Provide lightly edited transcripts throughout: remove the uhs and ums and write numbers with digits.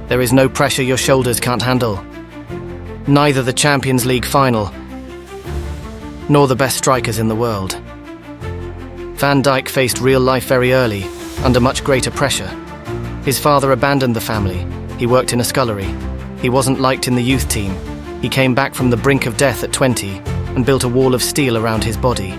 There is no pressure your shoulders can't handle. Neither the Champions League final, nor the best strikers in the world. Van Dijk faced real life very early, under much greater pressure. His father abandoned the family. He worked in a scullery. He wasn't liked in the youth team. He came back from the brink of death at 20 and built a wall of steel around his body.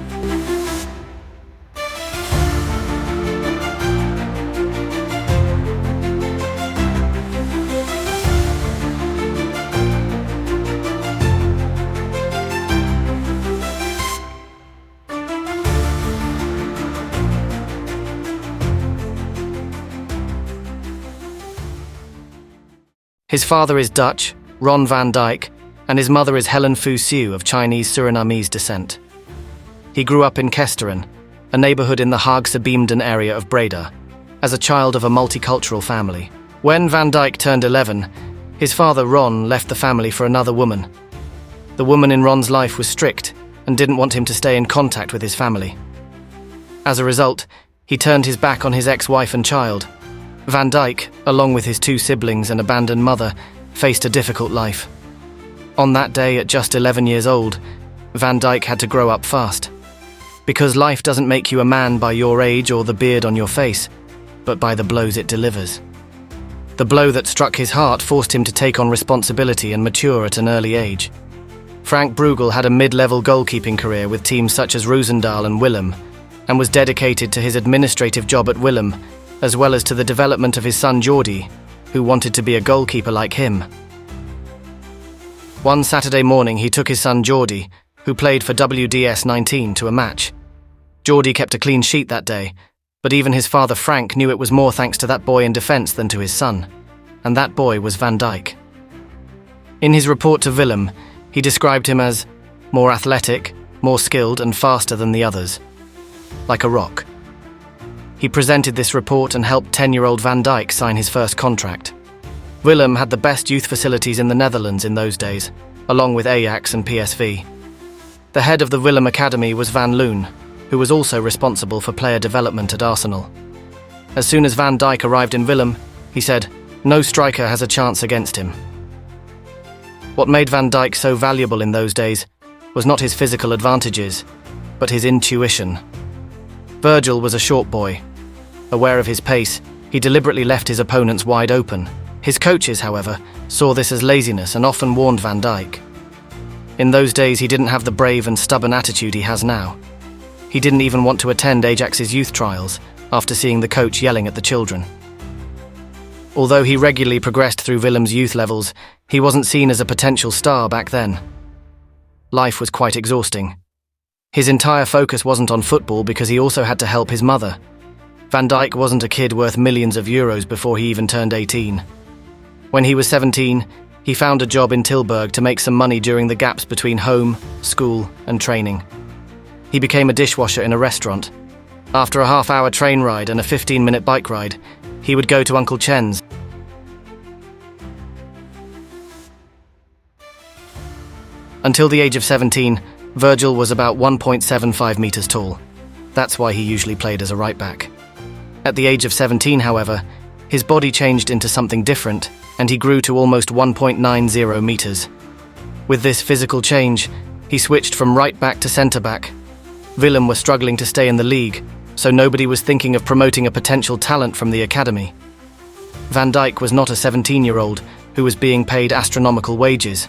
His father is Dutch, Ron Van Dijk, and his mother is Helen Fu Siu of Chinese Surinamese descent. He grew up in Kesteren, a neighborhood in the Haagse Beemden area of Breda, as a child of a multicultural family. When Van Dijk turned 11, his father Ron left the family for another woman. The woman in Ron's life was strict and didn't want him to stay in contact with his family. As a result, he turned his back on his ex-wife and child. Van Dijk, along with his 2 siblings and abandoned mother, faced a difficult life. On that day, at just 11 years old, Van Dijk had to grow up fast. Because life doesn't make you a man by your age or the beard on your face, but by the blows it delivers. The blow that struck his heart forced him to take on responsibility and mature at an early age. Frank Bruegel had a mid-level goalkeeping career with teams such as Roosendaal and Willem, and was dedicated to his administrative job at Willem, as well as to the development of his son Jordi, who wanted to be a goalkeeper like him. One Saturday morning he took his son Jordi, who played for WDS 19, to a match. Jordi kept a clean sheet that day, but even his father Frank knew it was more thanks to that boy in defence than to his son, and that boy was Van Dijk. In his report to Willem, he described him as more athletic, more skilled and faster than the others, like a rock. He presented this report and helped 10-year-old Van Dijk sign his first contract. Willem had the best youth facilities in the Netherlands in those days, along with Ajax and PSV. The head of the Willem Academy was Van Loon, who was also responsible for player development at Arsenal. As soon as Van Dijk arrived in Willem, he said, "No striker has a chance against him." What made Van Dijk so valuable in those days was not his physical advantages, but his intuition. Virgil was a short boy. Aware of his pace, he deliberately left his opponents wide open. His coaches, however, saw this as laziness and often warned Van Dijk. In those days, he didn't have the brave and stubborn attitude he has now. He didn't even want to attend Ajax's youth trials after seeing the coach yelling at the children. Although he regularly progressed through Willem's youth levels, he wasn't seen as a potential star back then. Life was quite exhausting. His entire focus wasn't on football because he also had to help his mother. Van Dijk wasn't a kid worth millions of euros before he even turned 18. When he was 17, he found a job in Tilburg to make some money during the gaps between home, school, and training. He became a dishwasher in a restaurant. After a half-hour train ride and a 15-minute bike ride, he would go to Uncle Chen's. Until the age of 17, Virgil was about 1.75 meters tall. That's why he usually played as a right-back. At the age of 17, however, his body changed into something different, and he grew to almost 1.90 meters. With this physical change, he switched from right-back to centre-back. Willem was struggling to stay in the league, so nobody was thinking of promoting a potential talent from the academy. Van Dijk was not a 17-year-old who was being paid astronomical wages,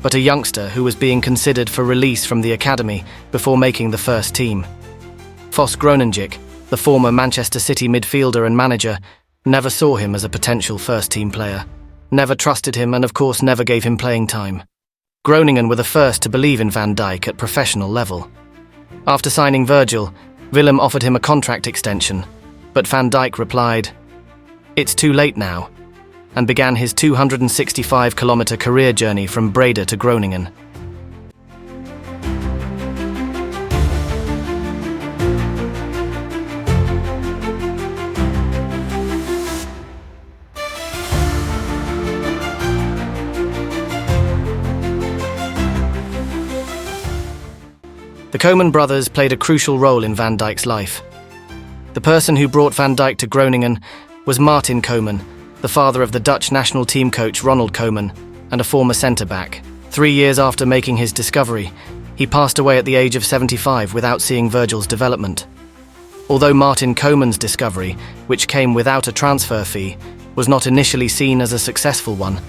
but a youngster who was being considered for release from the academy before making the first team. Vos Groningen, the former Manchester City midfielder and manager, never saw him as a potential first-team player, never trusted him and of course never gave him playing time. Groningen were the first to believe in Van Dijk at professional level. After signing Virgil, Willem offered him a contract extension, but Van Dijk replied, "It's too late now," and began his 265-kilometer career journey from Breda to Groningen. The Koeman brothers played a crucial role in Van Dijk's life. The person who brought Van Dijk to Groningen was Martin Koeman, the father of the Dutch national team coach Ronald Koeman, and a former centre-back. 3 years after making his discovery, he passed away at the age of 75 without seeing Virgil's development. Although Martin Koeman's discovery, which came without a transfer fee, was not initially seen as a successful one,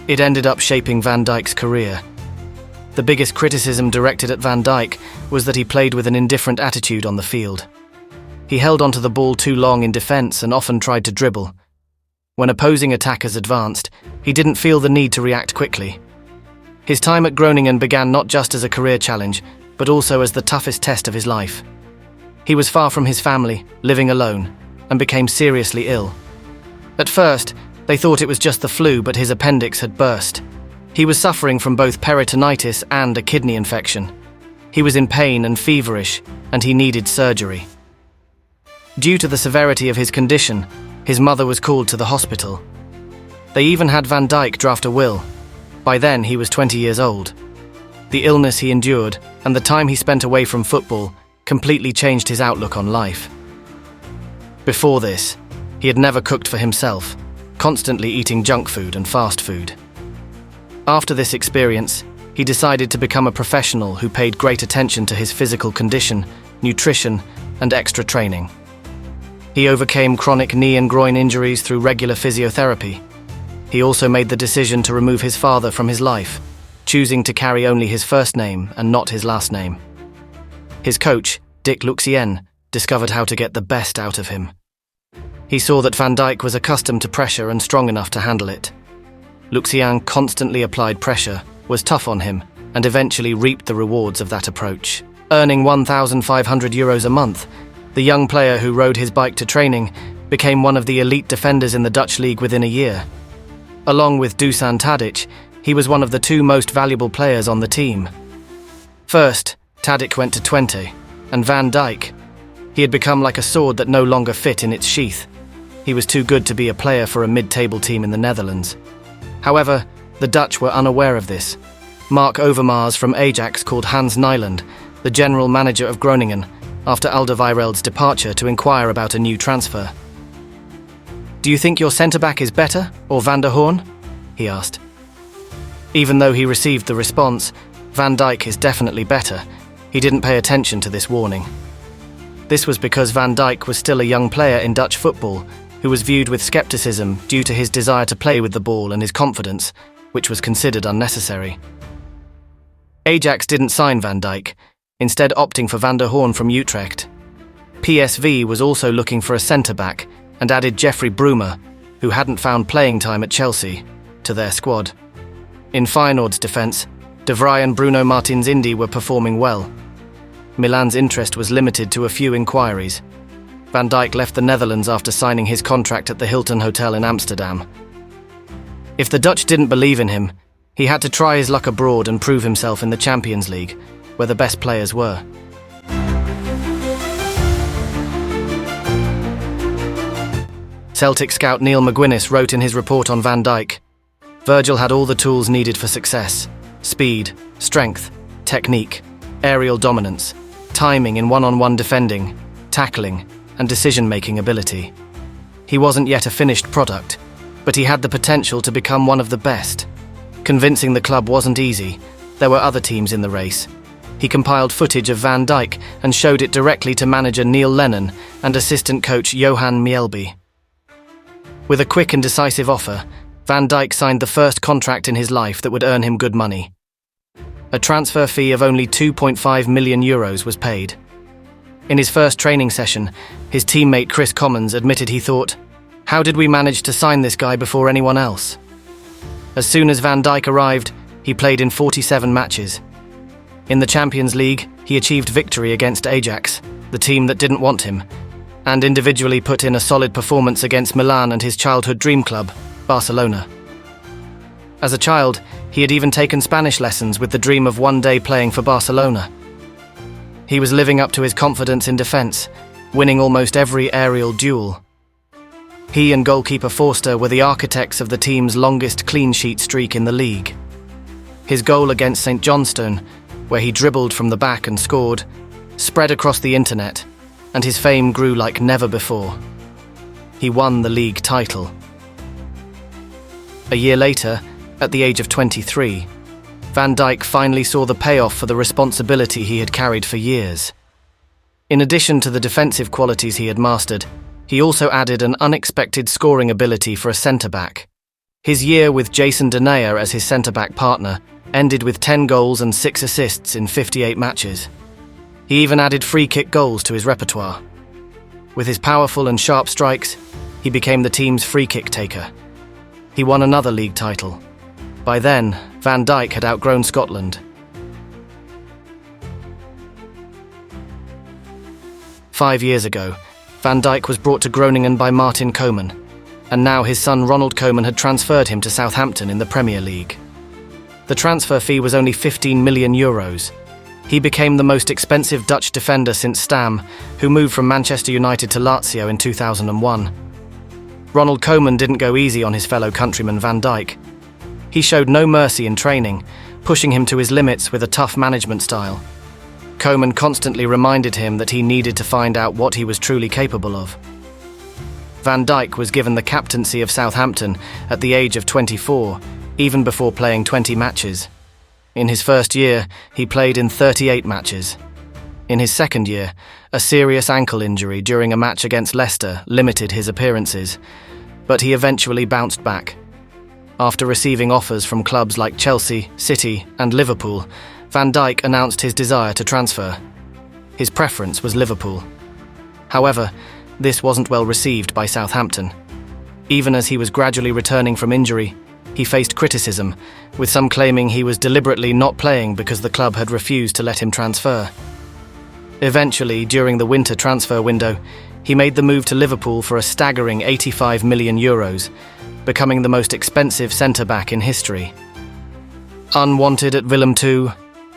it ended up shaping Van Dijk's career. The biggest criticism directed at Van Dijk was that he played with an indifferent attitude on the field. He held onto the ball too long in defence and often tried to dribble. When opposing attackers advanced, he didn't feel the need to react quickly. His time at Groningen began not just as a career challenge, but also as the toughest test of his life. He was far from his family, living alone, and became seriously ill. At first, they thought it was just the flu, but his appendix had burst. He was suffering from both peritonitis and a kidney infection. He was in pain and feverish, and he needed surgery. Due to the severity of his condition, his mother was called to the hospital. They even had Van Dijk draft a will. By then, he was 20 years old. The illness he endured and the time he spent away from football completely changed his outlook on life. Before this, he had never cooked for himself, constantly eating junk food and fast food. After this experience, he decided to become a professional who paid great attention to his physical condition, nutrition, and extra training. He overcame chronic knee and groin injuries through regular physiotherapy. He also made the decision to remove his father from his life, choosing to carry only his first name and not his last name. His coach, Dick Luxien, discovered how to get the best out of him. He saw that Van Dijk was accustomed to pressure and strong enough to handle it. Luxien constantly applied pressure, was tough on him, and eventually reaped the rewards of that approach. Earning €1,500 a month, the young player who rode his bike to training became one of the elite defenders in the Dutch league within a year. Along with Dusan Tadic, he was one of the 2 most valuable players on the team. First, Tadic went to Twente, and Van Dijk. He had become like a sword that no longer fit in its sheath. He was too good to be a player for a mid-table team in the Netherlands. However, the Dutch were unaware of this. Mark Overmars from Ajax called Hans Nyland, the general manager of Groningen, after Alderweireld's departure to inquire about a new transfer. "Do you think your centre-back is better, or Van der Hoorn?" he asked. Even though he received the response, "Van Dijk is definitely better," he didn't pay attention to this warning. This was because Van Dijk was still a young player in Dutch football, who was viewed with skepticism due to his desire to play with the ball and his confidence, which was considered unnecessary. Ajax didn't sign Van Dijk, instead opting for Van der Hoorn from Utrecht. PSV was also looking for a centre-back and added Jeffrey Bruma, who hadn't found playing time at Chelsea, to their squad. In Feyenoord's defence, De Vrij and Bruno Martins Indy were performing well. Milan's interest was limited to a few inquiries. Van Dijk left the Netherlands after signing his contract at the Hilton Hotel in Amsterdam. If the Dutch didn't believe in him, he had to try his luck abroad and prove himself in the Champions League, where the best players were. Celtic scout Neil McGuinness wrote in his report on Van Dijk, "Virgil had all the tools needed for success: speed, strength, technique, aerial dominance, timing in one-on-one defending, tackling, and decision-making ability. He wasn't yet a finished product, but he had the potential to become one of the best. Convincing the club wasn't easy. There were other teams in the race. He compiled footage of Van Dijk and showed it directly to manager Neil Lennon and assistant coach Johan Mjällby. With a quick and decisive offer, Van Dijk signed the first contract in his life that would earn him good money. A transfer fee of only €2.5 million was paid. In his first training session, his teammate Chris Commons admitted he thought, "How did we manage to sign this guy before anyone else?" As soon as Van Dijk arrived, he played in 47 matches. In the Champions League, he achieved victory against Ajax, the team that didn't want him, and individually put in a solid performance against Milan and his childhood dream club, Barcelona. As a child, he had even taken Spanish lessons with the dream of one day playing for Barcelona. He was living up to his confidence in defence, winning almost every aerial duel. He and goalkeeper Forster were the architects of the team's longest clean sheet streak in the league. His goal against St Johnstone, where he dribbled from the back and scored, spread across the internet, and his fame grew like never before. He won the league title. A year later, at the age of 23, Van Dijk finally saw the payoff for the responsibility he had carried for years. In addition to the defensive qualities he had mastered, he also added an unexpected scoring ability for a centre-back. His year with Jason Denayer as his centre-back partner ended with 10 goals and 6 assists in 58 matches. He even added free-kick goals to his repertoire. With his powerful and sharp strikes, he became the team's free-kick taker. He won another league title. By then, Van Dijk had outgrown Scotland. 5 years ago, Van Dijk was brought to Groningen by Martin Koeman, and now his son Ronald Koeman had transferred him to Southampton in the Premier League. The transfer fee was only €15 million. He became the most expensive Dutch defender since Stam, who moved from Manchester United to Lazio in 2001. Ronald Koeman didn't go easy on his fellow countryman Van Dijk. He showed no mercy in training, pushing him to his limits with a tough management style. Koeman constantly reminded him that he needed to find out what he was truly capable of. Van Dijk was given the captaincy of Southampton at the age of 24, even before playing 20 matches. In his first year, he played in 38 matches. In his second year, a serious ankle injury during a match against Leicester limited his appearances, but he eventually bounced back. After receiving offers from clubs like Chelsea, City, and Liverpool, Van Dijk announced his desire to transfer. His preference was Liverpool. However, this wasn't well received by Southampton. Even as he was gradually returning from injury, he faced criticism, with some claiming he was deliberately not playing because the club had refused to let him transfer. Eventually, during the winter transfer window, he made the move to Liverpool for a staggering €85 million, becoming the most expensive centre-back in history. Unwanted at Willem II,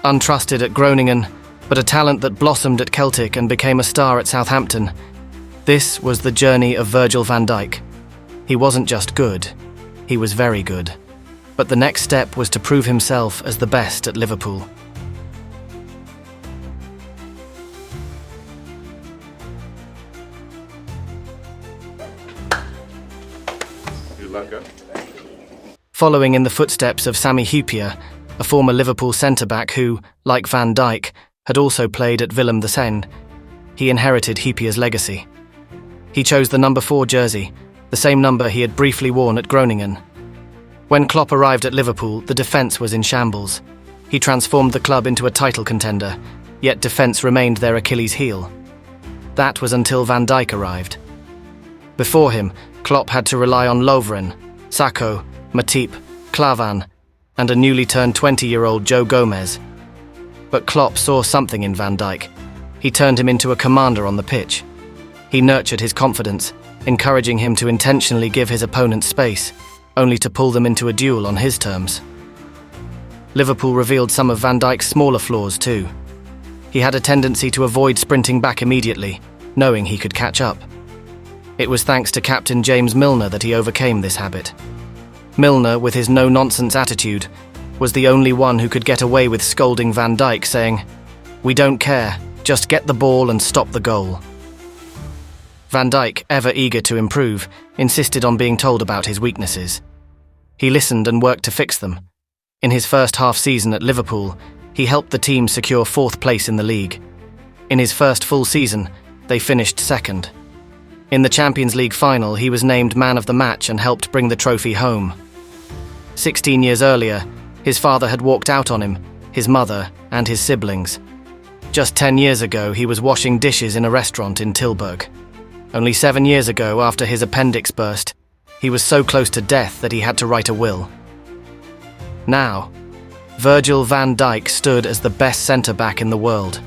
untrusted at Groningen, but a talent that blossomed at Celtic and became a star at Southampton. This was the journey of Virgil van Dijk. He wasn't just good, he was very good. But the next step was to prove himself as the best at Liverpool. Good luck, huh? Following in the footsteps of Sami Hyypiä, a former Liverpool centre-back who, like Van Dijk, had also played at Willem II, he inherited Hyypiä's legacy. He chose the number 4 jersey, the same number he had briefly worn at Groningen. When Klopp arrived at Liverpool, the defence was in shambles. He transformed the club into a title contender, yet defence remained their Achilles heel. That was until Van Dijk arrived. Before him, Klopp had to rely on Lovren, Sakho, Matip, Klavan, and a newly turned 20-year-old Joe Gomez. But Klopp saw something in Van Dijk. He turned him into a commander on the pitch. He nurtured his confidence, encouraging him to intentionally give his opponents space, only to pull them into a duel on his terms. Liverpool revealed some of Van Dijk's smaller flaws too. He had a tendency to avoid sprinting back immediately, knowing he could catch up. It was thanks to captain James Milner that he overcame this habit. Milner, with his no-nonsense attitude, was the only one who could get away with scolding Van Dijk, saying, "We don't care, just get the ball and stop the goal." Van Dijk, ever eager to improve, insisted on being told about his weaknesses. He listened and worked to fix them. In his first half-season at Liverpool, he helped the team secure 4th place in the league. In his first full season, they finished 2nd. In the Champions League final, he was named man of the match and helped bring the trophy home. 16 years earlier, his father had walked out on him, his mother, and his siblings. Just 10 years ago, he was washing dishes in a restaurant in Tilburg. Only 7 years ago, after his appendix burst, he was so close to death that he had to write a will. Now, Virgil van Dijk stood as the best centre-back in the world.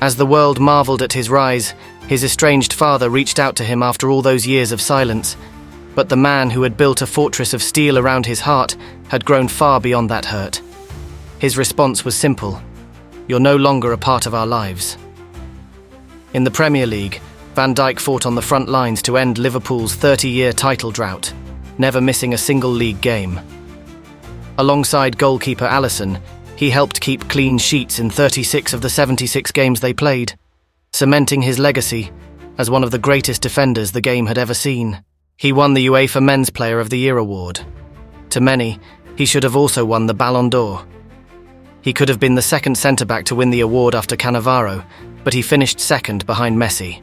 As the world marvelled at his rise, his estranged father reached out to him after all those years of silence, but the man who had built a fortress of steel around his heart had grown far beyond that hurt. His response was simple: "You're no longer a part of our lives." In the Premier League, Van Dijk fought on the front lines to end Liverpool's 30-year title drought, never missing a single league game. Alongside goalkeeper Alisson, he helped keep clean sheets in 36 of the 76 games they played, cementing his legacy as one of the greatest defenders the game had ever seen. He won the UEFA Men's Player of the Year award. To many, he should have also won the Ballon d'Or. He could have been the second centre-back to win the award after Cannavaro, but he finished second behind Messi.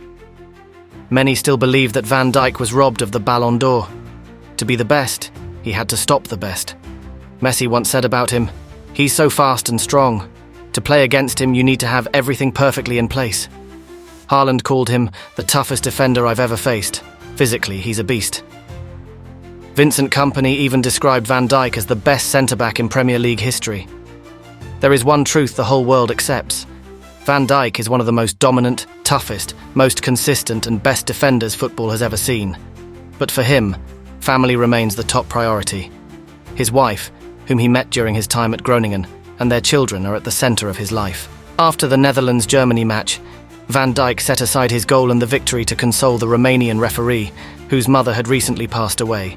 Many still believe that Van Dijk was robbed of the Ballon d'Or. To be the best, he had to stop the best. Messi once said about him, "He's so fast and strong. To play against him, you need to have everything perfectly in place." Haaland called him the toughest defender I've ever faced. Physically, he's a beast. Vincent Kompany even described Van Dijk as the best centre-back in Premier League history. There is one truth the whole world accepts. Van Dijk is one of the most dominant, toughest, most consistent and best defenders football has ever seen. But for him, family remains the top priority. His wife, whom he met during his time at Groningen, and their children are at the centre of his life. After the Netherlands-Germany match, Van Dijk set aside his goal and the victory to console the Romanian referee, whose mother had recently passed away.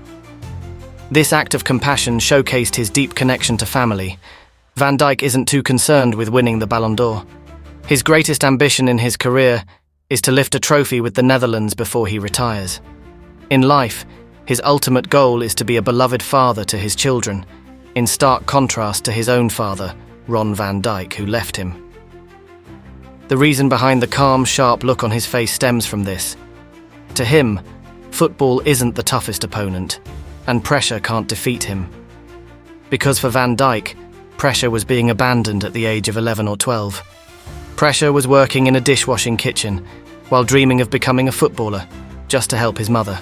This act of compassion showcased his deep connection to family. Van Dijk isn't too concerned with winning the Ballon d'Or. His greatest ambition in his career is to lift a trophy with the Netherlands before he retires. In life, his ultimate goal is to be a beloved father to his children, in stark contrast to his own father, Ron Van Dijk, who left him. The reason behind the calm, sharp look on his face stems from this. To him, football isn't the toughest opponent, and pressure can't defeat him. Because for Van Dijk, pressure was being abandoned at the age of 11 or 12. Pressure was working in a dishwashing kitchen, while dreaming of becoming a footballer, just to help his mother.